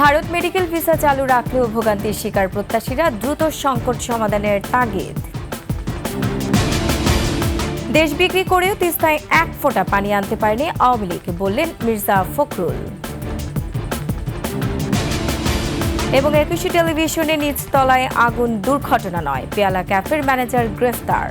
Bharat medical visa চালু রাখলেও ভোগান্তির শিকার প্রত্যাশীরা, দ্রুত সংকট সমাধানের তাগিদ। দেশ বিক্রি করেও তিস্তায় এক ফোঁটা পানি আনতে পারেনি আওয়ামী লীগ, বললেন মির্জা ফখরুল। এবং একুশে টেলিভিশনে নিচতলায় আগুন দুর্ঘটনা নয়, পেয়ালা ক্যাফের ম্যানেজার গ্রেফতার।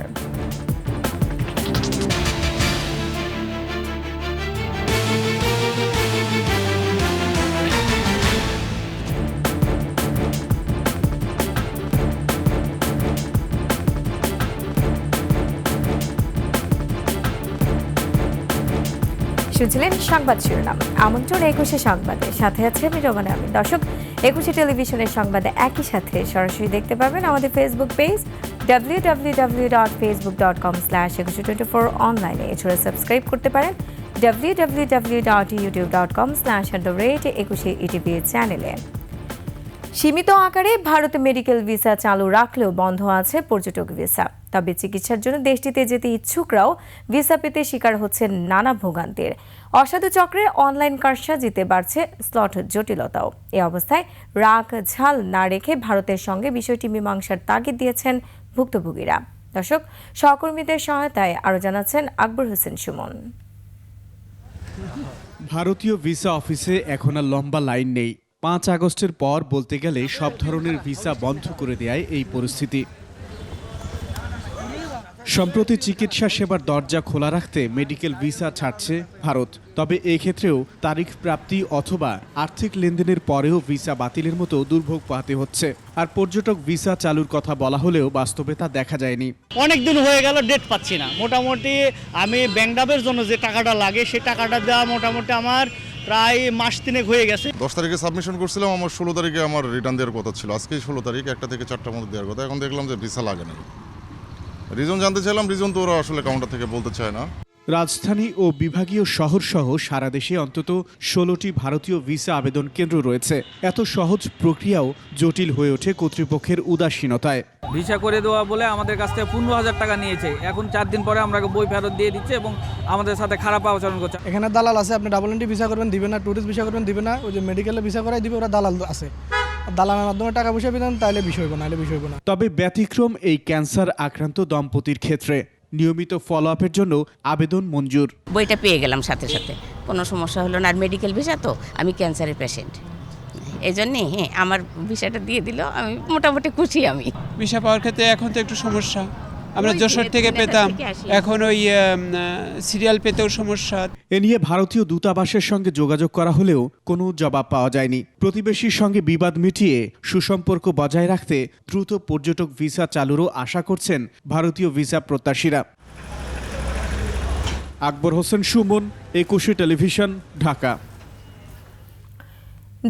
শুনছিলেন সংবাদ শিরোনাম। আমন্ত্রণ একুশে সংবাদে, সাথে আছে আমি রোমানা আমিন। দর্শক, একুশে টেলিভিশনের সংবাদে একই সাথে সরাসরি দেখতে পাবেন আমাদের ফেসবুক পেজ www.facebook.com/2124 অনলাইনে। এছাড়া সাবস্ক্রাইব করতে পারেন www.youtube.com/21 চ্যানেলে। সীমিত আকারে ভারত মেডিকেল ভিসা চালু রাখলেও বন্ধ আছে পর্যটক ভিসা। তবে চিকিৎসার জন্য দেশটিতে যেতে ইচ্ছুকরাও ভিসা পেতে শিকার হচ্ছেন নানা ভোগান্তির। অসাধু চক্রের অনলাইন কারসাজিতে বাড়ছে স্লট জটিলতাও। এ অবস্থায় রাগ ঝাল না রেখে ভারতের সঙ্গে বিষয়টি মীমাংসার তাগিদ দিয়েছেন ভুক্তভোগীরা। দর্শক, সহকর্মীদের সহায়তায় আরও জানাচ্ছেন আকবর হোসেন সুমন। ভারতীয় ভিসা অফিসে এখন আর লম্বা লাইন নেই। 5 আগস্টের পর বলতে গেলে সব ধরনের ভিসা বন্ধ করে দেয় এই পরিস্থিতি। সম্প্রতি চিকিৎসা সেবার দরজা খোলা রাখতে মেডিকেল ভিসা ছাড়ছে ভারত। তবে এই ক্ষেত্রেও তারিখ প্রাপ্তি অথবা আর্থিক লেনদেনের পরেও ভিসা বাতিলের মতো দুর্ভোগ পোহাতে হচ্ছে। আর পর্যটক ভিসা চালুর কথা বলা হলেও বাস্তবে তা দেখা যায়নি। অনেক দিন হয়ে গেল, ডেট পাচ্ছি না। মোটামুটি আমি ব্যাংকডাবের জন্য যে টাকাটা লাগে সেই টাকাটা দেওয়া মোটামুটি আমার প্রায় মাস 3 হয়ে গেছে। 10 তারিখে সাবমিশন করছিলাম, আমার 16 তারিখে আমার রিটার্ন দেওয়ার কথা ছিল। আজকে 16 তারিখ, 1টা থেকে 4টার মধ্যে দেওয়ার কথা। এখন দেখলাম যে ভিসা লাগে না। রিজন জানতে চাইলাম, রিজন তো ওরা আসলে কাউন্টার থেকে বলতে চায় না। রাজধানী ও বিভাগীয় শহর সহ সারা দেশে অন্তত 16টি ভারতীয় ভিসা আবেদন কেন্দ্র রয়েছে। এত সহজ প্রক্রিয়াও জটিল হয়ে ওঠে কর্তৃপক্ষের উদাসীনতায়। ভিসা করে দেওয়া বলে আমাদের কাছ থেকে 15,000 টাকা নিয়েছে। এখন 4 দিন পরে আমরা বই ফেরত দিয়ে দিচ্ছে এবং আমাদের সাথে খারাপ আচরণ করছে। এখানে দালাল আছে, আপনি ডাবল এন্ট্রি ভিসা করবেন দিবে না, টুরিস্ট ভিসা করবেন দিবে না, ওই যে মেডিকেলে ভিসা করাই দিবে, ওরা দালাল আছে। দালালের মাধ্যমে টাকা পয়সা পেতেন তাহলে বিষয় হইব, নাহলে বিষয় হইব না। তবে ব্যতিক্রম এই ক্যান্সার আক্রান্ত দম্পতির ক্ষেত্রে নিয়মিত ফলো আপের জন্য আবেদন মঞ্জুর। বইটা পেয়ে গেলাম সাথে সাথে, কোনো সমস্যা হলো না। আর মেডিকেল ভিসা তো, আমি ক্যান্সারের পেশেন্ট, এই জন্যে আমার ভিসাটা দিয়ে দিল, আমি মোটামুটি খুশি। আমি ভিসা পাওয়ার ক্ষেত্রে এখন তো একটু সমস্যা, আমরা যশোর থেকে পেতাম, এখন ওই সিরিয়াল পেতেও সমস্যা। এ নিয়ে ভারতীয় দূতাবাসের সঙ্গে যোগাযোগ করা হলেও কোনো জবাব পাওয়া যায়নি। প্রতিবেশীর সঙ্গে বিবাদ মিটিয়ে সুসম্পর্ক বজায় রাখতে দ্রুত পর্যটক ভিসা চালুরও আশা করছেন ভারতীয় ভিসা প্রত্যাশীরা। আকবর হোসেন সুমন, একুশে টেলিভিশন, ঢাকা।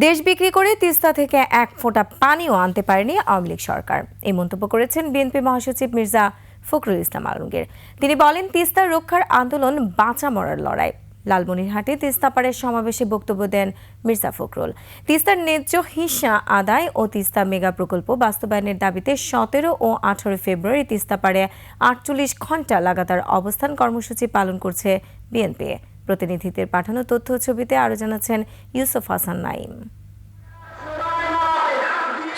দেশ বিক্রি করে তিস্তা থেকে এক ফোঁটা পানিও আনতে পারেনি আওয়ামী লীগ সরকার, এই মন্তব্য করেছেন বিএনপি মহাসচিব মির্জা ফখরুল ইসলাম আলমগীর। তিনি বলেন, তিস্তা রক্ষার আন্দোলন বাঁচা মরার লড়াই। লালমনিরহাটে তিস্তা পাড়ের সমাবেশে বক্তব্য দেন মির্জা ফখরুল। তিস্তার ন্যায্য হিস্সা আদায় ও তিস্তা মেগা প্রকল্প বাস্তবায়নের দাবিতে 17 ও 18 ফেব্রুয়ারি তিস্তা পাড়ে 48 ঘণ্টা লাগাতার অবস্থান কর্মসূচি পালন করছে বিএনপি। প্রতিনিধিদের পাঠানো তথ্য ছবিতে আরও জানাচ্ছেন ইউসুফ হাসান নাইম।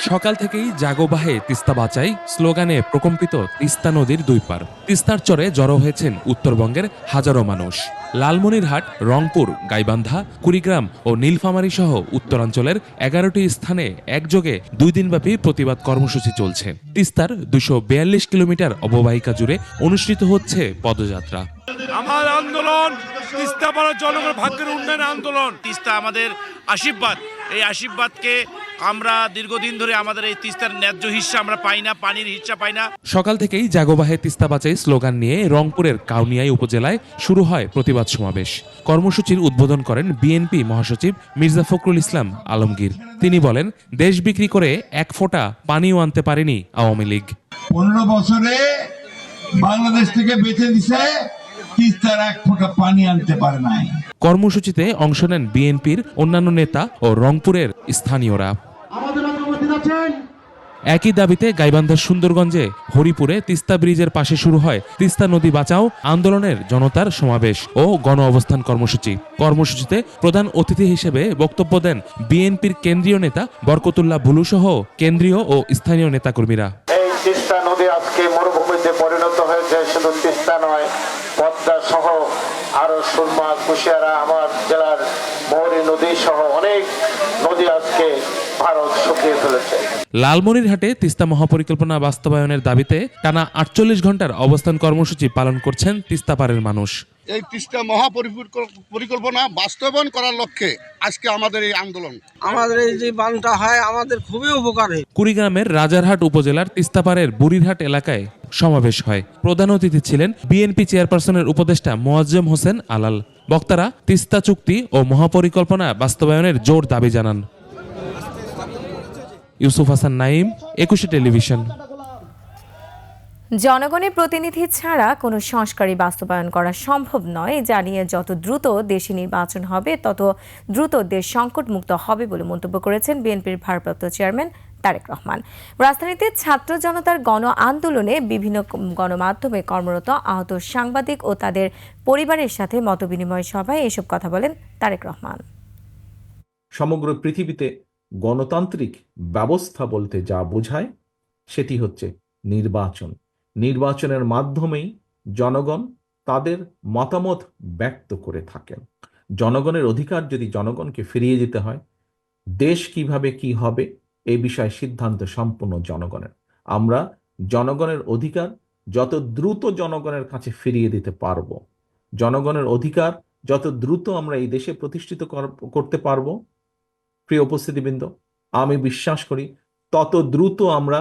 সকাল থেকেই জাগোবাহে তিস্তা বাঁচাই স্লোগানে প্রকম্পিত তিস্তা নদীর দুই পার। তিস্তার চরে জড়ো হয়েছেন উত্তরবঙ্গের হাজারো মানুষ। লালমনিরহাট, রংপুর, গাইবান্ধা, কুড়িগ্রাম ও নীলফামারী সহ উত্তরাঞ্চলের 11টি স্থানে একযোগে 2 দিনব্যাপী প্রতিবাদ কর্মসূচি চলছে। তিস্তার 242 কিলোমিটার অববাহিকা জুড়ে অনুষ্ঠিত হচ্ছে পদযাত্রা। আমার আন্দোলন তিস্তা পাড়ার জনগণের ভাগ্যের উন্নয়ন আন্দোলন। তিস্তা আমাদের আশীর্বাদ, এই আশীর্বাদকে আমরা দীর্ঘদিন ধরে আমাদের এই তিস্তার ন্যায্য হিস্সা আমরা পাই না, পানির হিস্সা পাই না। সকাল থেকেই জাগোবাহে তিস্তা বাঁচাই স্লোগান নিয়ে রংপুরের কাউনিয়ায় উপজেলায় শুরু হয় প্রতিবাদ সমাবেশ। কর্মসূচির উদ্বোধন করেন বিএনপি মহাসচিব মির্জা ফখরুল ইসলাম আলমগীর। তিনি বলেন, দেশ বিক্রি করে এক ফোঁটা পানিও আনতে পারেনি আওয়ামী লীগ। 15 বছরে বাংলাদেশ থেকে বেঁচে দিছে, তিস্তার এক ফোঁটা পানি আনতে পারে নাই। কর্মসূচিতে অংশ নেন বিএনপির অন্যান্য নেতা ও রংপুরের স্থানীয়রা। একই দাবিতে গাইবান্ধার সুন্দরগঞ্জে হরিপুরে তিস্তা ব্রিজের পাশে শুরু হয় তিস্তা নদী বাঁচাও আন্দোলনের জনতার সমাবেশ ও গণ অবস্থান কর্মসূচি। কর্মসূচিতে প্রধান অতিথি হিসেবে বক্তব্য দেন বিএনপির কেন্দ্রীয় নেতা বরকতুল্লাহ বুলু সহ কেন্দ্রীয় ও স্থানীয় নেতাকর্মীরা। এই তিস্তা নদী আজকে মরুভূমিতে পরিণত হয়েছে। শুধু তিস্তা নয়, পদ্মা সহ আরো সুরমা, কুশিয়ারা, আমার জেলার মৌরী নদী সহ অনেক নদী আজকে ভারত শুকিয়ে ফেলেছে। লালমনিরহাটে তিস্তা মহাপরিকল্পনা বাস্তবায়নের দাবিতে টানা 48 ঘন্টার অবস্থান কর্মসূচি পালন করছেন তিস্তা পাড়ের মানুষ। এই তিস্তা মহাপরিকল্পনা বাস্তবায়ন করার লক্ষ্যে আজকে আমাদের এই আন্দোলন। আমাদের এই যে বানটা হয় আমাদের খুবই উপকার হয়। কুড়িগ্রামের রাজারহাট উপজেলার তিস্তাপাড়ের বুড়িরহাট এলাকায় সমাবেশ হয়। প্রধান অতিথি ছিলেন বিএনপি চেয়ারপারসনের উপদেষ্টা মোয়াজ্জেম হোসেন আলাল। বক্তারা তিস্তা চুক্তি ও মহাপরিকল্পনা বাস্তবায়নের জোর দাবি জানান। ইউসুফ হাসান নাইম, 21 টেলিভিশন। জনগণের প্রতিনিধি ছাড়া কোনো সংস্কারই বাস্তবায়ন করা সম্ভব নয়, জানিয়ে যত দ্রুত দেশে নির্বাচন হবে তত দ্রুত দেশ সংকটমুক্ত হবে বলে মন্তব্য করেছেন বিএনপির ভারপ্রাপ্ত চেয়ারম্যান তারেক রহমান। রাজধানীতে ছাত্র জনতার গণ আন্দোলনে বিভিন্ন গণমাধ্যমে কর্মরত আহত সাংবাদিক ও তাদের পরিবারের সাথে মতবিনিময় সভায় এসব কথা বলেন তারেক রহমান। সমগ্র পৃথিবীতে গণতান্ত্রিক ব্যবস্থা বলতে যা বোঝায় সেটি হচ্ছে নির্বাচন। নির্বাচনের মাধ্যমেই জনগণ তাদের মতামত ব্যক্ত করে থাকেন। জনগণের অধিকার যদি জনগণকে ফিরিয়ে দিতে হয়, দেশ কিভাবে কি হবে এই বিষয়ে সিদ্ধান্ত সম্পূর্ণ জনগণের। আমরা জনগণের অধিকার যত দ্রুত জনগণের কাছে ফিরিয়ে দিতে পারবো, জনগণের অধিকার যত দ্রুত আমরা এই দেশে প্রতিষ্ঠিত করতে পারবো, প্রিয় উপস্থিতিবৃন্দ, আমি বিশ্বাস করি তত দ্রুত আমরা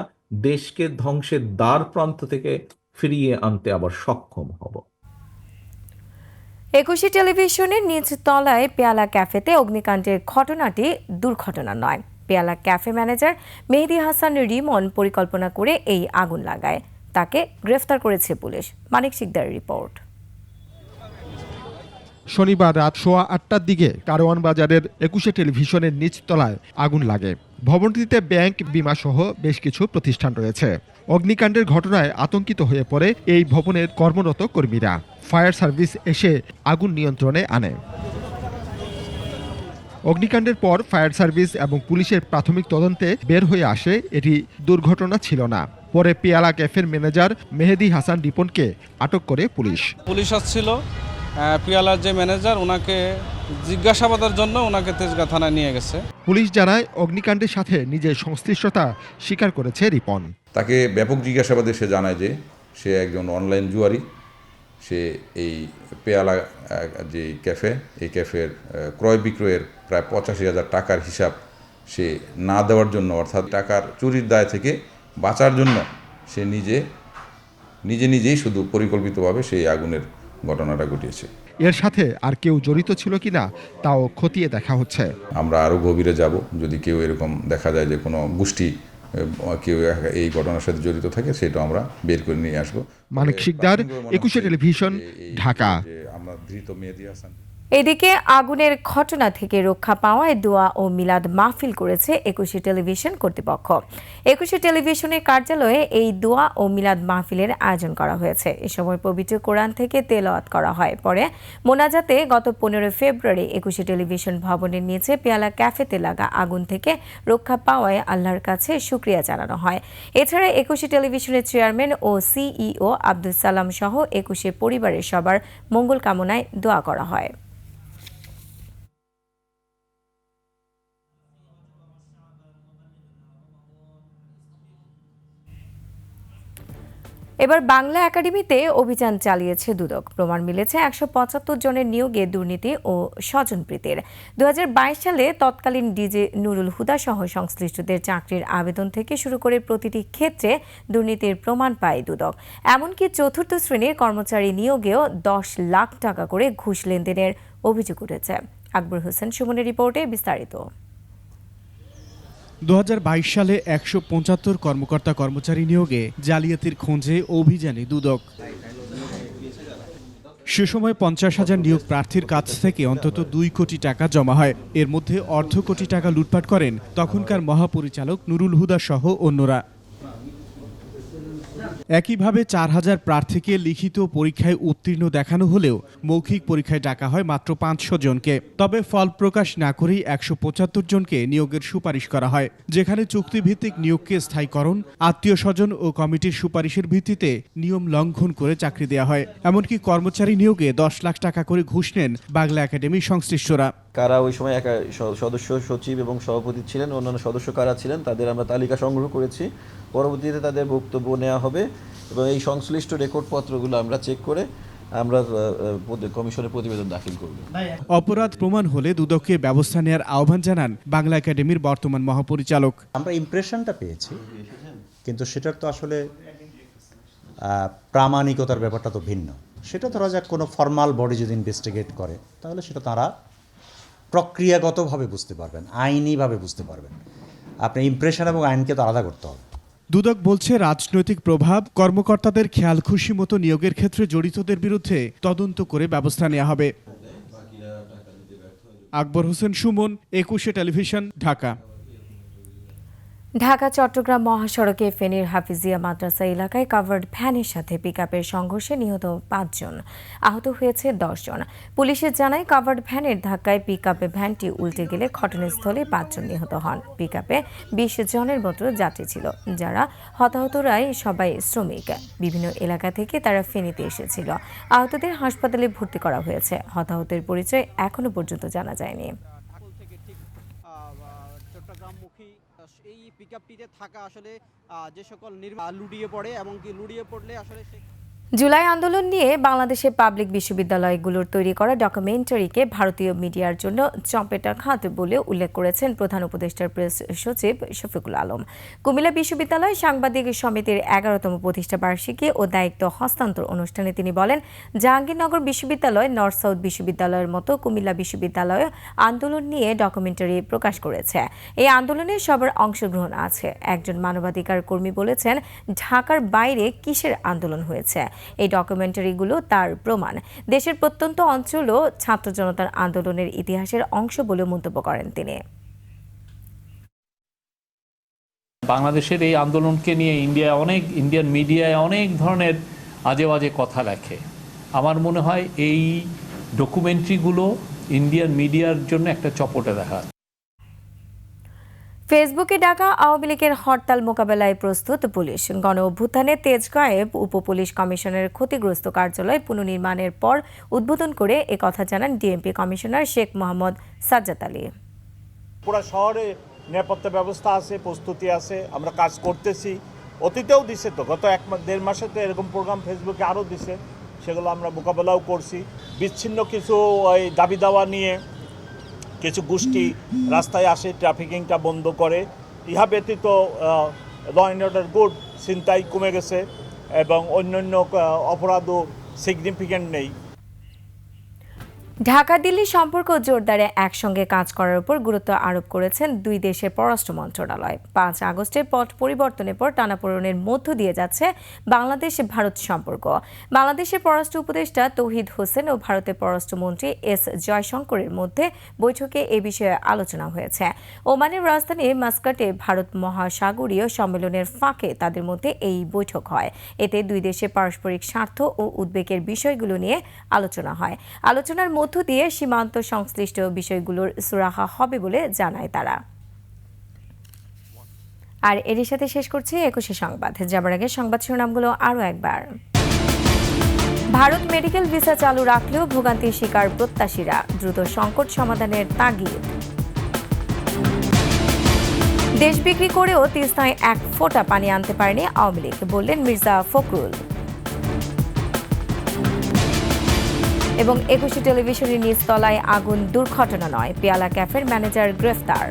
দেশকে ধ্বংসের দ্বার প্রান্ত থেকে ফিরিয়ে আনতে আবার সক্ষম হব। 21 টেলিভিশনের নিচ তলায় পেয়ালা ক্যাফেতে অগ্নিকাণ্ডের ঘটনাটি দুর্ঘটনা নয়। পেয়ালা ক্যাফে ম্যানেজার মেহেদী হাসান রিমন পরিকল্পনা করে এই আগুন লাগায়। তাকে গ্রেফতার করেছে পুলিশ। মানিক শিকদারের রিপোর্ট। শনিবার রাত 8:15টার দিকে কারওয়ান বাজারের 21 টেলিভিশনের নিচতলায় আগুন লাগে। ভবনটিতে ব্যাংক, বিমা সহ বেশ কিছু প্রতিষ্ঠান রয়েছে। অগ্নিকাণ্ডের ঘটনায় আতঙ্কিত হয়ে পড়ে এই ভবনের কর্মরত কর্মীরা। ফায়ার সার্ভিস এসে আগুন নিয়ন্ত্রণে আনে। অগ্নিকাণ্ডের পর ফায়ার সার্ভিস এবং পুলিশের প্রাথমিক তদন্তে বের হয়ে আসে এটি দুর্ঘটনা ছিল না। পরে পেয়ালা ক্যাফের ম্যানেজার মেহেদী হাসান রিপনকে আটক করে পুলিশ। পুলিশ আসছিল, পিয়ালার যে ম্যানেজার ওনাকে জিজ্ঞাসাবাদের জন্য ওনাকে তেজগাঁ থানায় নিয়ে গেছে। পুলিশ জানায় অগ্নিকাণ্ডের সাথে নিজের সংশ্লিষ্টতা স্বীকার করেছে রিপন। তাকে ব্যাপক জিজ্ঞাসাবাদে সে জানায় যে সে একজন অনলাইন জুয়ারি। সে এই পেয়ালা যে ক্যাফে, এই ক্যাফের ক্রয় বিক্রয়ের প্রায় 85,000 টাকার হিসাব সে না দেওয়ার জন্য, অর্থাৎ টাকার চুরির দায় থেকে বাঁচার জন্য সে নিজেই শুধু পরিকল্পিতভাবে সেই আগুনের ঘটনাটা ঘটিয়েছে। এর সাথে আর কেউ জড়িত ছিল কিনা তাও খতিয়ে দেখা হচ্ছে। আমরা আরও গভীরে যাব, যদি কেউ এরকম দেখা যায় যে কোনো গোষ্ঠী কেউ এই ঘটনার সাথে জড়িত থাকে, সেটা আমরা বের করে নিয়ে আসবো। মানিক শিকদার, 21 টেলিভিশন, ঢাকা। আমরা ধৃত মেহেদী হাসান। এদিকে আগুনের ঘটনা থেকে রক্ষা পাওয়ায় দোয়া ও মিলাদ মাহফিল করেছে 21 টেলিভিশন কর্তৃপক্ষ। 21 টেলিভিশনের কার্যালয়ে এই দোয়া ও মিলাদ মাহফিলের আয়োজন করা হয়েছে। এ সময় পবিত্র কোরআন থেকে তেলাওয়াত করা হয়। পরে মোনাজাতে গত 15 ফেব্রুয়ারি 21 টেলিভিশন ভবনের নিচে পেয়ালা ক্যাফেতে লাগা আগুন থেকে রক্ষা পাওয়ায় আল্লাহর কাছে শুকরিয়া জানানো হয়। এছাড়া 21 টেলিভিশনের চেয়ারম্যান ও সিইও আব্দুল সালাম সহ 21 পরিবারের সবার মঙ্গল কামনায় দোয়া করা হয়। এবার বাংলা একাডেমিতে অভিযান চালিয়েছে দুদক। প্রমাণ মিলেছে 175 জনের নিয়োগে দুর্নীতি ও স্বজনপ্রীতির। 2022 সালে তৎকালীন ডিজি নুরুল হুদা সহ সংশ্লিষ্টদের চাকরির আবেদন থেকে শুরু করে প্রতিটি ক্ষেত্রে দুর্নীতির প্রমাণ পায় দুদক। এমনকি চতুর্থ শ্রেণীর কর্মচারী নিয়োগেও 10 লাখ টাকা করে ঘুষ লেনদেনের অভিযোগ উঠেছে। আকবর হোসেন সুমনের রিপোর্টে বিস্তারিত। 2022 সালে 175 কর্মকর্তা কর্মচারী নিয়োগে জালিয়াতির খোঁজে অভিযানে দুদক। সে সময় 50,000 নিয়োগ প্রার্থীর কাছ থেকে অন্তত 2 কোটি টাকা জমা হয়। এর মধ্যে অর্ধ কোটি টাকা লুটপাট করেন তখনকার মহাপরিচালক নুরুল হুদা সহ অন্যরা। একইভাবে 4000 প্রার্থীকে লিখিত পরীক্ষায় উত্তীর্ণ দেখানো হলেও মৌখিক পরীক্ষায় ডাকা হয় মাত্র 500 জনকে। তবে ফল প্রকাশ না করেই 175 জনকে নিয়োগের সুপারিশ করা হয়, যেখানে চুক্তিভিত্তিক নিয়োগকে স্থায়ীকরণ, আত্মীয় স্বজন ও কমিটির সুপারিশের ভিত্তিতে নিয়ম লঙ্ঘন করে চাকরি দেওয়া হয়। এমনকি কর্মচারী নিয়োগে 10 লাখ টাকা করে ঘুষ নেন বাংলা একাডেমির সংশ্লিষ্টরা। কারা ওই সময় সদস্য সচিব এবং সভাপতি ছিলেন, অন্যান্য সদস্য কারা ছিলেন তাদের আমরা তালিকা সংগ্রহ করেছি। পরবর্তীতে তাদের বক্তব্য নেওয়া হবে এবং এই সংশ্লিষ্ট রেকর্ডপত্রগুলো আমরা চেক করে আমরা কমিশনের প্রতিবেদন দাখিল করব। অপরাধ প্রমাণ হলে দুদককে ব্যবস্থা নেওয়ার আহ্বান জানান বাংলা একাডেমির বর্তমান মহাপরিচালক। আমরা ইমপ্রেশনটা পেয়েছি, কিন্তু সেটার তো আসলে প্রামাণিকতার ব্যাপারটা তো ভিন্ন। সেটা ধরা যাক কোনো ফর্মাল বডি যদি ইনভেস্টিগেট করে তাহলে সেটা তারা প্রক্রিয়াগতভাবে বুঝতে পারবেন, আইনিভাবে বুঝতে পারবেন। আপনি ইমপ্রেশন এবং আইনকে তো আলাদা করতে হবে। দুদক বলছে, রাজনৈতিক প্রভাব, কর্মকর্তাদের খেয়াল খুশি মতো নিয়োগের ক্ষেত্রে জড়িতদের বিরুদ্ধে তদন্ত করে ব্যবস্থা নেওয়া হবে। আকবর হোসেন সুমন, 21 টেলিভিশন, ঢাকা। ঢাকা চট্টগ্রাম মহাসড়কে ফেনীর হাফিজিয়া মাদ্রাসা এলাকায় কাভার্ড ভ্যানের সাথে পিকআপের সংঘর্ষে নিহত 5 জন, আহত হয়েছে 10 জন। পুলিশের জানায়, কাভার্ড ভ্যানের ধাক্কায় পিকআপে ভ্যানটি উল্টে গেলে ঘটনাস্থলে 5 জন নিহত হন। পিকআপে 20 জনের মতো যাত্রী ছিল, যারা হতাহতরাই সবাই শ্রমিক। বিভিন্ন এলাকা থেকে তারা ফেনীতে এসেছিল। আহতদের হাসপাতালে ভর্তি করা হয়েছে। হতাহতের পরিচয় এখনো পর্যন্ত জানা যায়নি। এই পিকআপটিতে থাকা আসলে যে সকল লুটিয়ে পড়ে এবং কি লুটিয়ে পড়লে আসলে জুলাই আন্দোলন নিয়ে বাংলাদেশের পাবলিক বিশ্ববিদ্যালয়গুলোর তৈরি করা ডকুমেন্টারিকে ভারতীয় মিডিয়ার জন্য চপেটাঘাত বলে উল্লেখ করেছেন প্রধান উপদেষ্টার প্রেস সচিব শফিকুল আলম। কুমিল্লা বিশ্ববিদ্যালয় সাংবাদিক সমিতির 11তম প্রতিষ্ঠা বার্ষিকী ও দায়িত্ব হস্তান্তর অনুষ্ঠানে তিনি বলেন, জাহাঙ্গীরনগর বিশ্ববিদ্যালয়, নর্থ সাউথ বিশ্ববিদ্যালয়ের মতো কুমিল্লা বিশ্ববিদ্যালয় আন্দোলন নিয়ে ডকুমেন্টারি প্রকাশ করেছে। এই আন্দোলনে সবার অংশগ্রহণ আছে। একজন মানবাধিকার কর্মী বলেছেন, ঢাকার বাইরে কিসের আন্দোলন হয়েছে? এই ডকুমেন্টারিগুলো তার প্রমাণ। দেশের প্রত্যন্ত অঞ্চলও ছাত্র জনতার আন্দোলনের ইতিহাসের অংশ বলে মন্তব্য করেন তিনি। বাংলাদেশের এই আন্দোলনকে নিয়ে ইন্ডিয়ান মিডিয়ায় অনেক ধরনের আজে বাজে কথা লেখে। আমার মনে হয় এই ডকুমেন্টারিগুলো ইন্ডিয়ান মিডিয়ার জন্য একটা চপটে দেখা। ফেসবুকে ডাকা আওয়ামী লীগের হরতাল মোকাবেলায় প্রস্তুত পুলিশ। গণ অভ্যুত্থানে তেজগাঁয়ে উপপুলিশ কমিশনের ক্ষতিগ্রস্ত কার্যালয় পুনর্নির্মাণের পর উদ্বোধন করে একথা জানান ডিএমপি কমিশনার শেখ মোহাম্মদ সাজ্জাদ আলী। পুরো শহরে নিরাপত্তা ব্যবস্থা আছে, প্রস্তুতি আছে, আমরা কাজ করতেছি। অতীতেও দিছে তো, গত 1-1.5 মাসে তো এরকম প্রোগ্রাম ফেসবুকে আরও দিছে, সেগুলো আমরা মোকাবেলাও করছি। বিচ্ছিন্ন কিছু ওই দাবি দাওয়া নিয়ে কিছু গোষ্ঠী রাস্তায় আসে, ট্রাফিকিংটা বন্ধ করে। ইহা ব্যতীত ল অ্যান্ড অর্ডার গুড, ছিনতাই কমে গেছে এবং অন্যান্য অপরাধও সিগনিফিক্যান্ট নেই। ঢাকা দিল্লি সম্পর্ক জোরদারে একসঙ্গে কাজ করার উপর গুরুত্ব আরোপ করেছেন দুই দেশের পররাষ্ট্র মন্ত্রণালয়। 5 আগস্টের পট পরিবর্তনের পর টানাপোড়েনের মধ্য দিয়ে যাচ্ছে বাংলাদেশ ভারত সম্পর্ক। বাংলাদেশের পররাষ্ট্র উপদেষ্টা তৌহিদ হোসেন ও ভারতের পররাষ্ট্রমন্ত্রী এস জয়শঙ্করের মধ্যে বৈঠকে এ বিষয়ে আলোচনা হয়েছে। ওমানের রাজধানী মাস্কাটে ভারত মহাসাগরীয় সম্মেলনের ফাঁকে তাদের মধ্যে এই বৈঠক হয়। এতে দুই দেশের পারস্পরিক স্বার্থ ও উদ্বেগের বিষয়গুলো নিয়ে আলোচনা হয়। আলোচনার মধ্য দিয়ে সীমান্ত সংশ্লিষ্ট বিষয়গুলোর সুরাহা হবে বলে জানায় তারা। আর এর সাথে শেষ করছি 21 সংবাদ। যাবার আগে সংবাদ শিরোনামগুলো আরও একবার। ভারত মেডিকেল ভিসা চালু রাখলেও ভোগান্তির শিকার প্রত্যাশীরা, দ্রুত সংকট সমাধানের তাগিদ। দেশ বিক্রি করেও তিস্তায় এক ফোঁটা পানি আনতে পারেনি আওয়ামী লীগ, বললেন মির্জা ফখরুল। এবং 21 টেলিভিশনের নিচতলায় আগুন দুর্ঘটনা নয়, পেয়ালা ক্যাফের ম্যানেজার গ্রেফতার।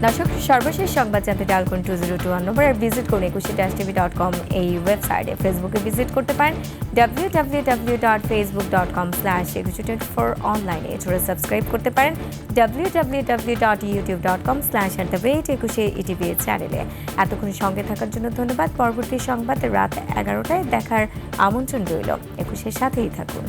দর্শক, সর্বশেষ সংবাদ জানতে ডায়াল করুন 2021 নম্বর আর ভিজিট করুন 21-tv.com এই ওয়েবসাইটে। ফেসবুকে ভিজিট করতে পারেন www.facebook.com/2124 অনলাইনে। এছাড়া সাবস্ক্রাইব করতে পারেন www.youtube.com/@21etv চ্যানেলে। এতক্ষণ সঙ্গে থাকার জন্য ধন্যবাদ। পরবর্তী সংবাদ রাত 11টায় দেখার আমন্ত্রণ রইল। 21-এর সাথেই থাকুন।